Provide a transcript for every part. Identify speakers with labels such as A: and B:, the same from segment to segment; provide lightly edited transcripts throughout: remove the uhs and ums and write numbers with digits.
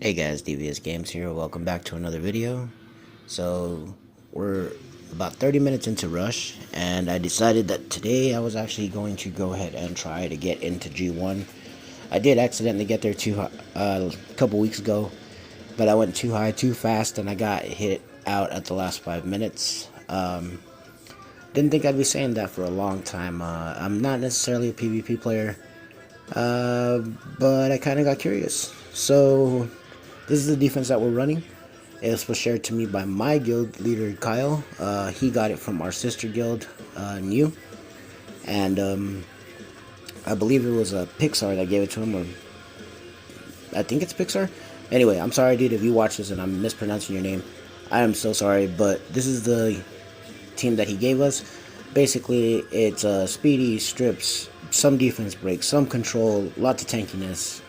A: Hey guys, DVSGames here. Welcome back to another video. So, we're about 30 minutes into Rush, and I decided that today I was actually going to go ahead and try to get into G1. I did accidentally get there too a couple weeks ago, but I went too high too fast and I got hit out at the last 5 minutes. Didn't think I'd be saying that for a long time. I'm not necessarily a PvP player, but I kind of got curious. So, this is the defense that we're running. It was shared to me by my guild leader, Kyle. He got it from our sister guild, New. And I believe it was Pixar that gave it to him, or I think it's Pixar. Anyway, I'm sorry, dude, if you watch this and I'm mispronouncing your name. I am so sorry, but this is the team that he gave us. Basically, it's speedy, strips, some defense breaks, some control, lots of tankiness.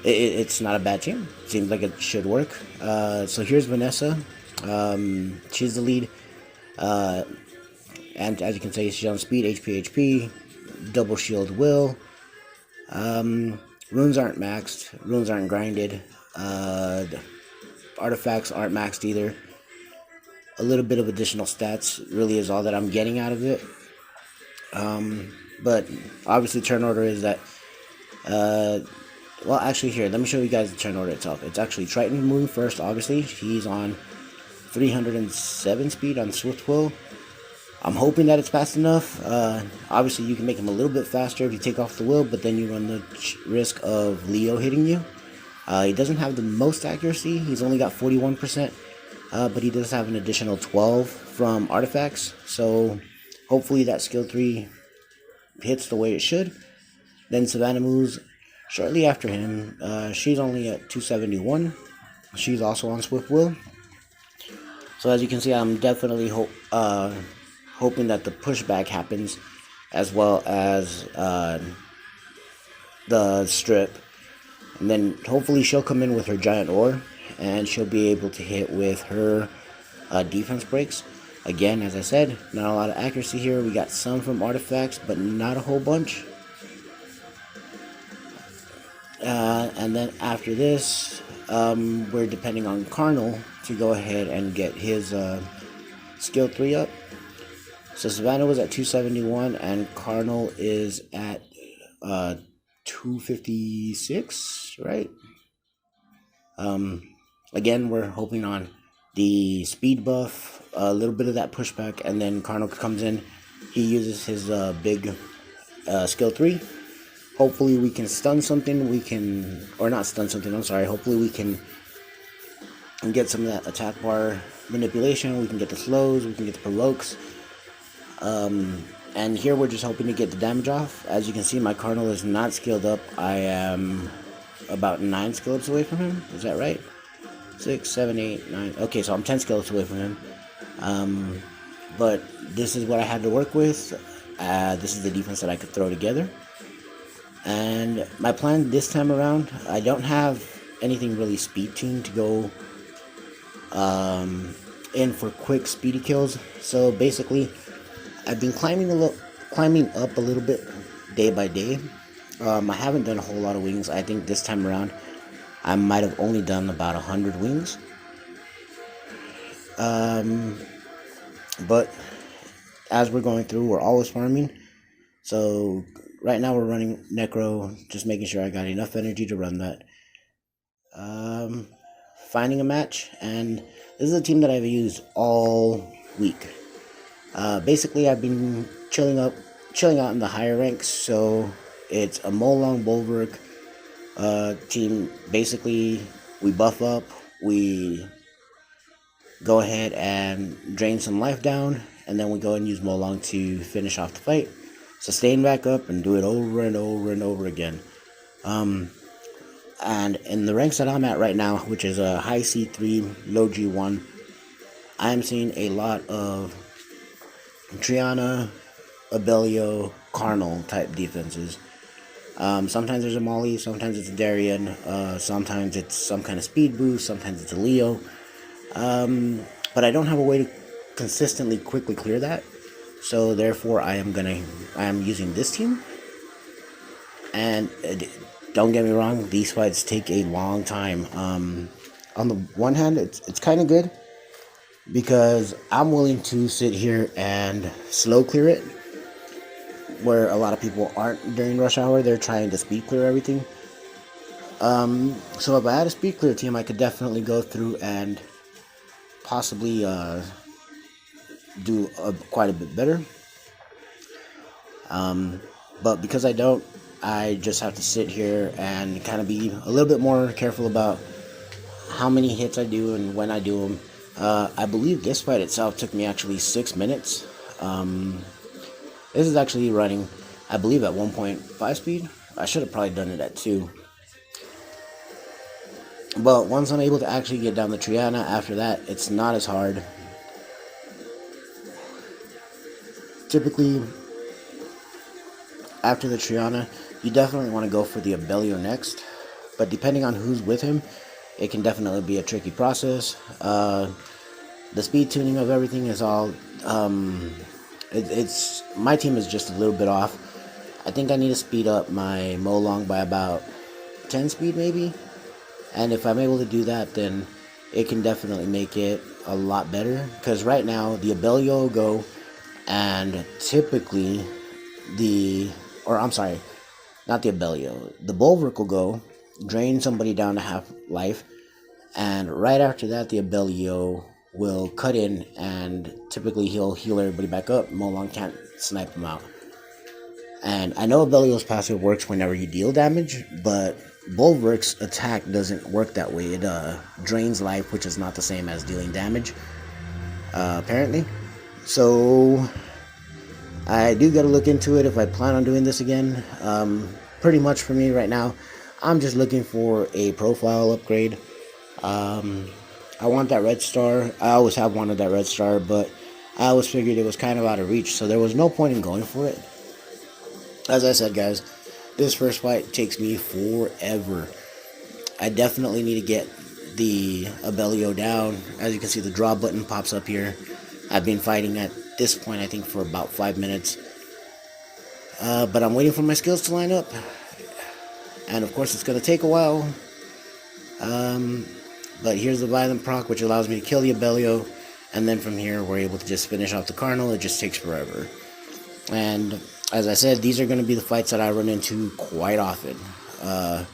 A: It's not a bad team. Seems like it should work. So here's Vanessa. She's the lead. And as you can see, she's on speed, HP, double shield will. Runes aren't maxed. Runes aren't grinded. Artifacts aren't maxed either. A little bit of additional stats really is all that I'm getting out of it. But obviously turn order is that well, actually, here, let me show you guys the turn order itself. It's actually Triton moving first, obviously. He's on 307 speed on Swift Will. I'm hoping that it's fast enough. Obviously, you can make him a little bit faster if you take off the will, but then you run the risk of Leo hitting you. He doesn't have the most accuracy. He's only got 41%, but he does have an additional 12 from artifacts. So hopefully that skill 3 hits the way it should. Then Savannah moves shortly after him. She's only at 271. She's also on Swift Will. So as you can see, I'm definitely hoping that the pushback happens, as well as the strip. And then hopefully she'll come in with her giant ore, and she'll be able to hit with her defense breaks. Again, as I said, not a lot of accuracy here. We got some from artifacts, but not a whole bunch. And then after this, we're depending on Carnal to go ahead and get his skill 3 up. So Savannah was at 271 and Carnal is at 256, right? Again, we're hoping on the speed buff, a little bit of that pushback, and then Carnal comes in. He uses his big skill 3. Hopefully we can stun something, or not stun something, I'm sorry. Hopefully we can get some of that attack bar manipulation. We can get the slows, we can get the provokes. And here we're just hoping to get the damage off. As you can see, my Cardinal is not skilled up. I am about 9 skill ups away from him. Is that right? 6, 7, 8, 9. Okay, so I'm 10 skill ups away from him. But this is what I had to work with. This is the defense that I could throw together. And my plan this time around, I don't have anything really speed tuned to go in for quick speedy kills. So basically, I've been climbing up a little bit day by day. I haven't done a whole lot of wings. I think this time around, I might have only done about 100 wings. But as we're going through, we're always farming. So right now we're running Necro, just making sure I got enough energy to run that. Finding a match, and this is a team that I've used all week. Basically, I've been chilling out in the higher ranks, so it's a Molong Bolverk team. Basically, we buff up, we go ahead and drain some life down, and then we go and use Molong to finish off the fight. Sustain back up and do it over and over and over again. And in the ranks that I'm at right now, which is a high C3, low G1, I am seeing a lot of Triana, Abelio, Carnal type defenses. Sometimes there's a Molly, sometimes it's a Darien, sometimes it's some kind of speed boost, sometimes it's a Leo. But I don't have a way to consistently quickly clear that. So therefore I am using this team. And don't get me wrong, these fights take a long time. On the one hand, it's kind of good because I'm willing to sit here and slow clear it, where a lot of people aren't during rush hour. They're trying to speed clear everything. So if I had a speed clear team, I could definitely go through and possibly do quite a bit better. But because I don't, I just have to sit here and kind of be a little bit more careful about how many hits I do and when I do them. I believe this fight itself took me actually 6 minutes. This is actually running, I believe, at 1.5 speed. I should have probably done it at 2. But once I'm able to actually get down the Triana, after that, it's not as hard. Typically, after the Triana, you definitely want to go for the Abellio next. But depending on who's with him, it can definitely be a tricky process. The speed tuning of everything is all... it's my team is just a little bit off. I think I need to speed up my Molong by about 10 speed maybe. And if I'm able to do that, then it can definitely make it a lot better. Because right now, the Abellio will go, and typically not the Abellio, the Bolverk will go, drain somebody down to half life, and right after that, the Abellio will cut in, and typically he'll heal everybody back up. Molong can't snipe him out. And I know Abellio's passive works whenever you deal damage, but Bolverk's attack doesn't work that way. It drains life, which is not the same as dealing damage, apparently. So I do got to look into it if I plan on doing this again. Pretty much for me right now, I'm just looking for a profile upgrade. I want that red star. I always have wanted that red star, but I always figured it was kind of out of reach, so there was no point in going for it. As I said, guys, this first fight takes me forever. I definitely need to get the Abellio down. As you can see, the draw button pops up here. I've been fighting at this point, I think, for about 5 minutes. But I'm waiting for my skills to line up. And of course, it's going to take a while. But here's the Violent proc, which allows me to kill the Abellio. And then from here, we're able to just finish off the Cardinal. It just takes forever. And as I said, these are going to be the fights that I run into quite often. I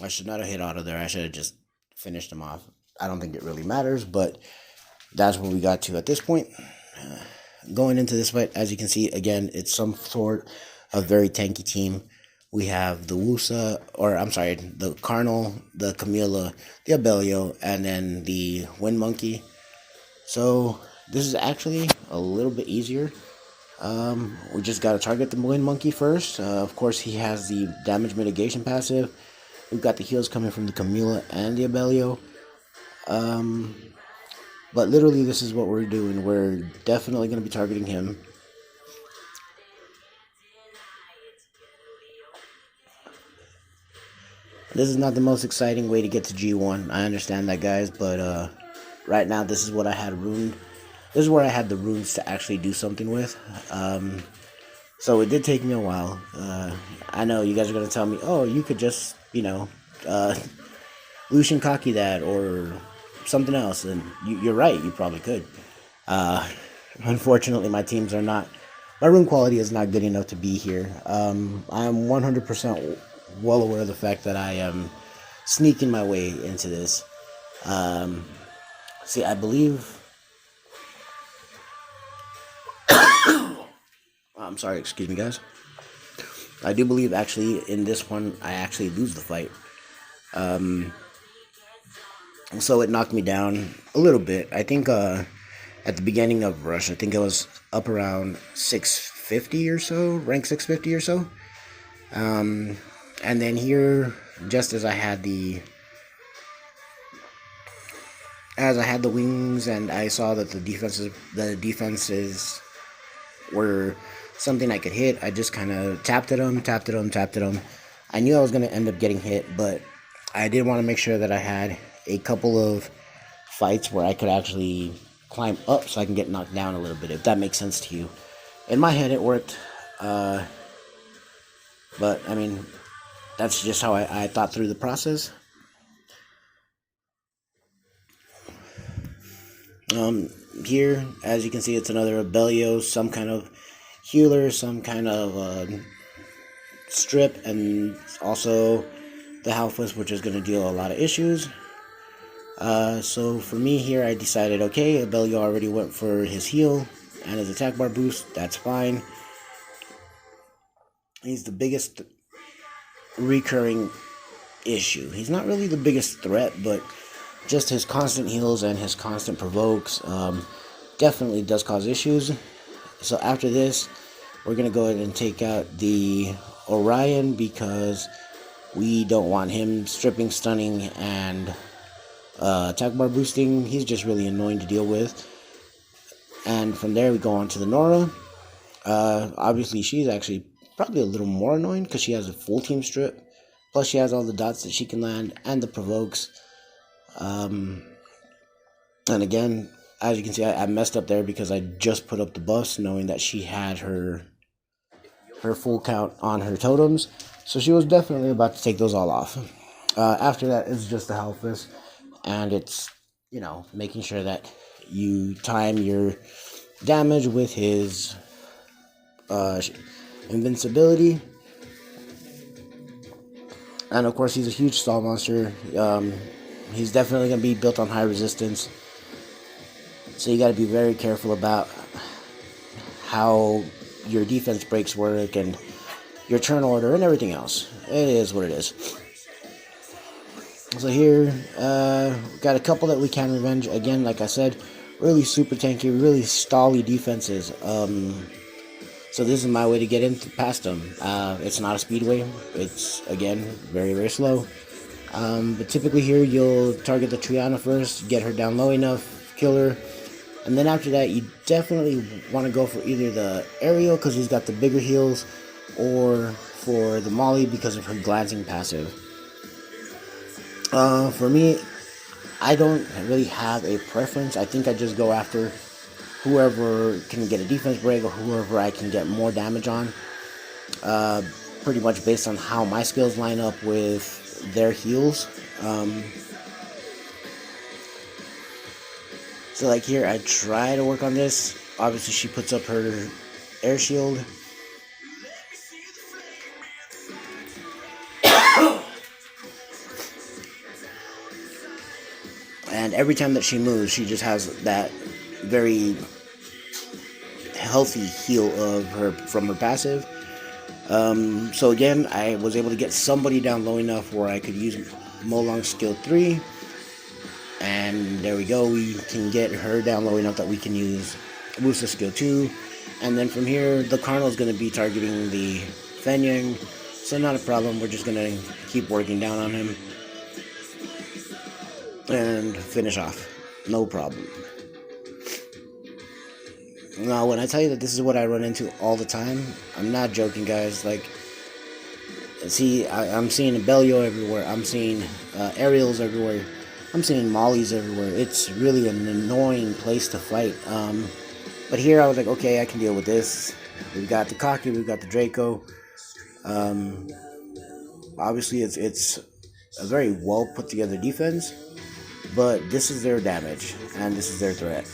A: should not have hit auto there. I should have just finished him off. I don't think it really matters, but that's what we got to at this point. Going into this fight, as you can see, again, it's some sort of very tanky team. We have the the Cardinal, the Camilla, the Abellio, and then the Wind Monkey. So this is actually a little bit easier. We just got to target the Wind Monkey first. Of course, he has the damage mitigation passive. We've got the heals coming from the Camilla and the Abellio. But literally, this is what we're doing. We're definitely going to be targeting him. This is not the most exciting way to get to G1. I understand that, guys, but right now, this is what I had runed. This is where I had the runes to actually do something with. So it did take me a while. I know you guys are going to tell me, oh, you could just, Lucian Kaki that or something else. And you're right, you probably could. Unfortunately, my rune quality is not good enough to be here. I'm 100% well aware of the fact that I am sneaking my way into this. See, I believe... I'm sorry, excuse me, guys. I do believe, actually, in this one, I actually lose the fight. So it knocked me down a little bit. I think at the beginning of Rush, I think it was up around 650 or so, rank 650 or so. And then here, just as I had the wings, and I saw that the defenses were something I could hit, I just kind of tapped at them. I knew I was going to end up getting hit, but I did want to make sure that I had a couple of fights where I could actually climb up so I can get knocked down a little bit, if that makes sense to you. In my head, it worked. But, I mean, that's just how I thought through the process. Here, as you can see, it's another Abellio, some kind of healer, some kind of strip, and also the Halfus, which is going to deal a lot of issues. So for me here, I decided, okay, Abellio already went for his heal and his attack bar boost. That's fine. He's the biggest recurring issue. He's not really the biggest threat, but just his constant heals and his constant provokes definitely does cause issues. So after this, we're going to go ahead and take out the Orion because we don't want him stripping, stunning, and attack bar boosting. He's just really annoying to deal with. And from there, we go on to the Nora. Obviously, she's actually probably a little more annoying because she has a full team strip. Plus, she has all the dots that she can land and the provokes. And again, as you can see, I messed up there because I just put up the buffs knowing that she had her full count on her totems. So she was definitely about to take those all off. After that, it's just the Halfus. And it's, you know, making sure that you time your damage with his invincibility. And of course, he's a huge stall monster. He's definitely going to be built on high resistance. So you got to be very careful about how your defense breaks work and your turn order and everything else. It is what it is. So here, got a couple that we can revenge. Again, like I said, really super tanky, really stally defenses. So this is my way to get in past them. It's not a speedway. It's, again, very, very slow. But typically here, you'll target the Triana first, get her down low enough, kill her. And then after that, you definitely want to go for either the Aerial, because he's got the bigger heals, or for the Molly, because of her glancing passive. For me, I don't really have a preference. I think I just go after whoever can get a defense break or whoever I can get more damage on. Pretty much based on how my skills line up with their heals. So like here, I try to work on this. Obviously, she puts up her air shield. And every time that she moves, she just has that very healthy heal of her from her passive. So again, I was able to get somebody down low enough where I could use Molong's skill 3. And there we go, we can get her down low enough that we can use Wusa's skill 2. And then from here, the Cardinal is going to be targeting the Fenyang. So not a problem, we're just going to keep working down on him. And finish off. No problem. Now, when I tell you that this is what I run into all the time, I'm not joking, guys. Like, see, I'm seeing Abellio everywhere. I'm seeing Aerials everywhere. I'm seeing Mollies everywhere. It's really an annoying place to fight. But here I was like, okay, I can deal with this. We've got the Cocky, we've got the Draco. Obviously, it's a very well put together defense. But this is their damage, and this is their threat.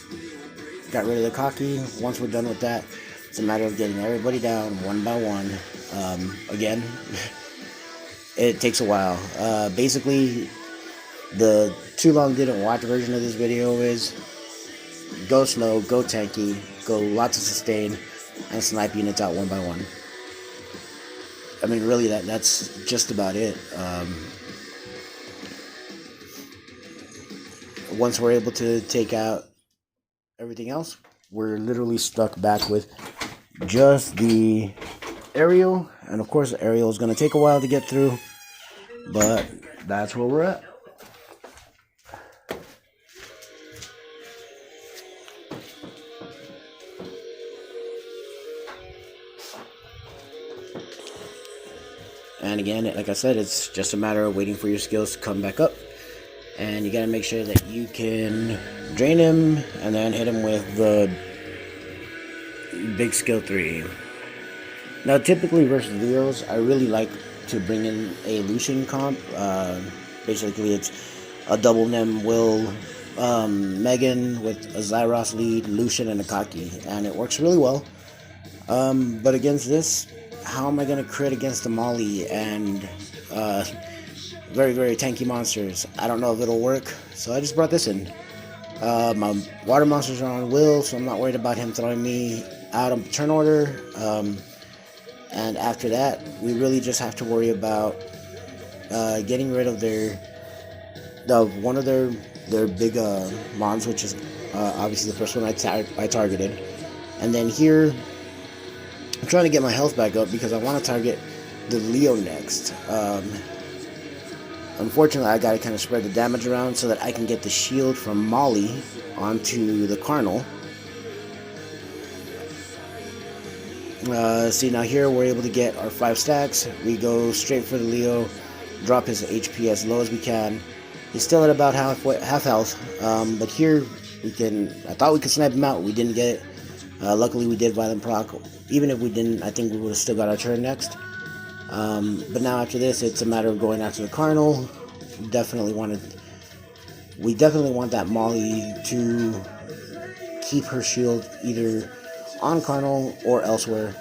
A: Got rid of the Cocky. Once we're done with that, it's a matter of getting everybody down one by one. Again, it takes a while. Basically, the too long didn't watch version of this video is go slow, go tanky, go lots of sustain, and snipe units out one by one. I mean, really, that's just about it. Once we're able to take out everything else, we're literally stuck back with just the Aerial. And of course, the Aerial is going to take a while to get through, but that's where we're at. And again, like I said, it's just a matter of waiting for your skills to come back up. And you gotta make sure that you can drain him and then hit him with the big skill 3. Now, typically versus Leos, I really like to bring in a Lucian comp. Basically, it's a double Nem Will Megan with a Zyros lead, Lucian, and a Kaki, and it works really well. But against this, how am I going to crit against the Molly and very, very tanky monsters? I don't know if it'll work, so I just brought this in. My water monsters are on Will, so I'm not worried about him throwing me out of turn order. And after that, we really just have to worry about getting rid of one of their big mons, which is obviously the first one I targeted. And then here, I'm trying to get my health back up because I want to target the Leo next. Unfortunately, I gotta kind of spread the damage around so that I can get the shield from Molly onto the Carnal. See, now here we're able to get our 5 stacks. We go straight for the Leo, drop his HP as low as we can. He's still at about half health, but here I thought we could snipe him out. We didn't get it. Luckily we did Violent Proc. Even if we didn't, I think we would have still got our turn next. But now after this, it's a matter of going after the Carnal. We definitely want that Molly to keep her shield either on Carnal or elsewhere.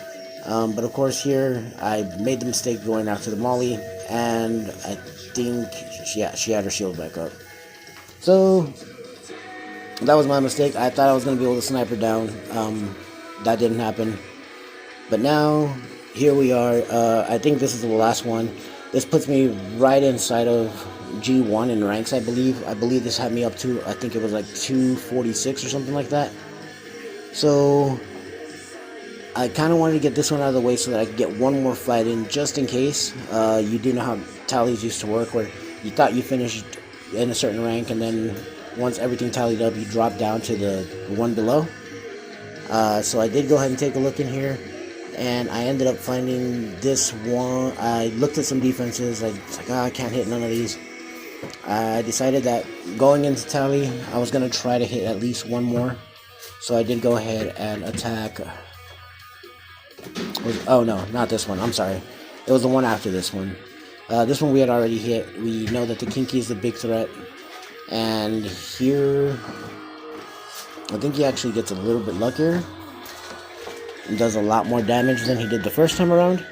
A: But of course here, I made the mistake going after the Molly, and I think she had her shield back up. So, that was my mistake. I thought I was going to be able to snipe her down. That didn't happen. But now, here we are. I think this is the last one. This puts me right inside of G1 in ranks, I believe. I believe this had me up to, I think it was like 246 or something like that. So, I kind of wanted to get this one out of the way so that I could get one more fight in, just in case. You do know how tallies used to work, where you thought you finished in a certain rank, and then once everything tallied up, you drop down to the one below. So I did go ahead and take a look in here, and I ended up finding this one. I looked at some defenses. I was like, I can't hit none of these. I decided that going into tally, I was going to try to hit at least one more. So I did go ahead and attack. Oh no, not this one. I'm sorry. It was the one after this one. This one we had already hit. We know that the Kinky is the big threat. And here, I think he actually gets a little bit luckier and does a lot more damage than he did the first time around.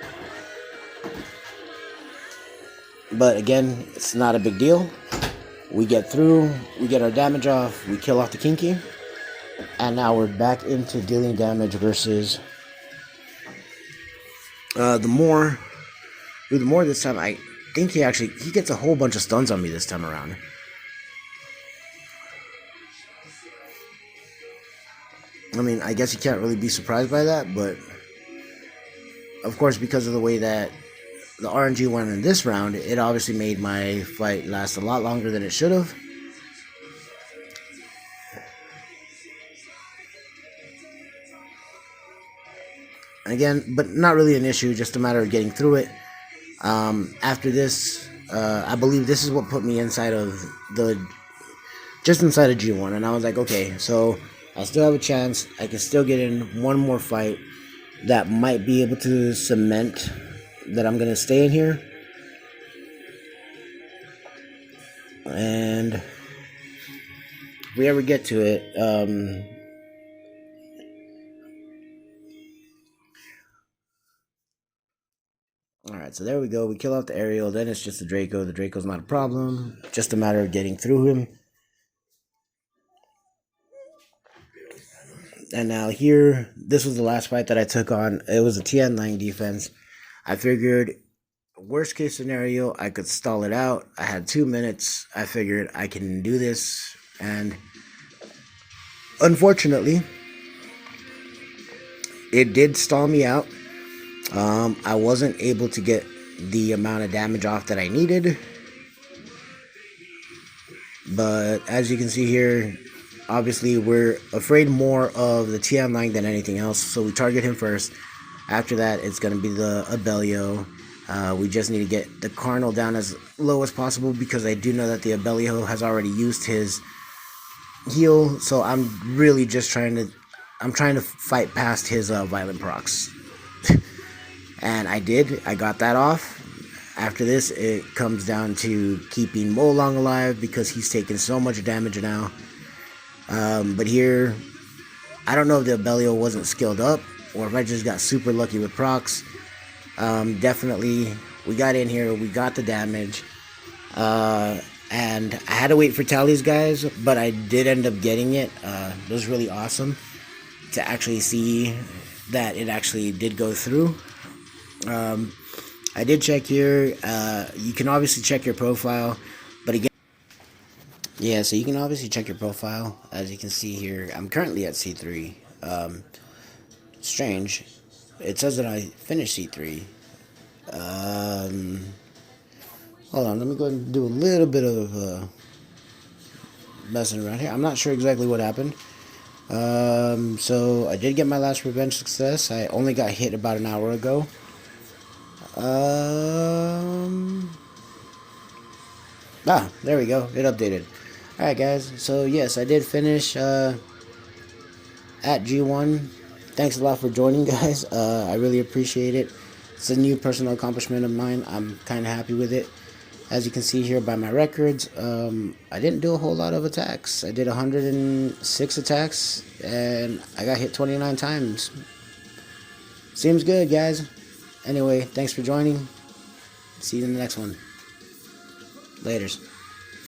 A: But again, it's not a big deal. We get through, we get our damage off, we kill off the Kinky, and now we're back into dealing damage versus the more this time. I think he gets a whole bunch of stuns on me this time around. I mean, I guess you can't really be surprised by that, but of course, because of the way that the RNG went in this round, it obviously made my fight last a lot longer than it should have. Again, but not really an issue, just a matter of getting through it. After this, I believe this is what put me inside of just inside of G1, and I was like, okay, so I still have a chance. I can still get in one more fight that might be able to cement that I'm going to stay in here. And if we ever get to it, alright, so there we go. We kill off the Ariel, then it's just the Draco. The Draco's not a problem. Just a matter of getting through him. And now here, this was the last fight that I took on. It was a TN9 defense. I figured, worst case scenario, I could stall it out. I had 2 minutes. I figured I can do this. And unfortunately, it did stall me out. I wasn't able to get the amount of damage off that I needed. But as you can see here, obviously we're afraid more of the TM9 than anything else, so we target him first. After that, it's going to be the Abellio. We just need to get the Carnal down as low as possible, because I do know that the Abellio has already used his heal, so I'm really just trying to I'm trying to fight past his violent procs. And I did. I got that off. After this, it comes down to keeping Mo Long alive because he's taking so much damage now. But here, I don't know if the Abelio wasn't skilled up or if I just got super lucky with procs. Definitely, we got in here, we got the damage. And I had to wait for tallies, guys, but I did end up getting it. It was really awesome to actually see that it actually did go through. I did check here. You can obviously check your profile, but again, yeah, so you can obviously check your profile. As you can see here, I'm currently at C3. Strange. It says that I finished C3. Hold on, let me go ahead and do a little bit of messing around here. I'm not sure exactly what happened. So I did get my last revenge success. I only got hit about an hour ago. There we go. It updated. Alright, guys. So, yes, I did finish at G1. Thanks a lot for joining, guys. I really appreciate it. It's a new personal accomplishment of mine. I'm kind of happy with it. As you can see here by my records, I didn't do a whole lot of attacks. I did 106 attacks, and I got hit 29 times. Seems good, guys. Anyway, thanks for joining. See you in the next one. Laters.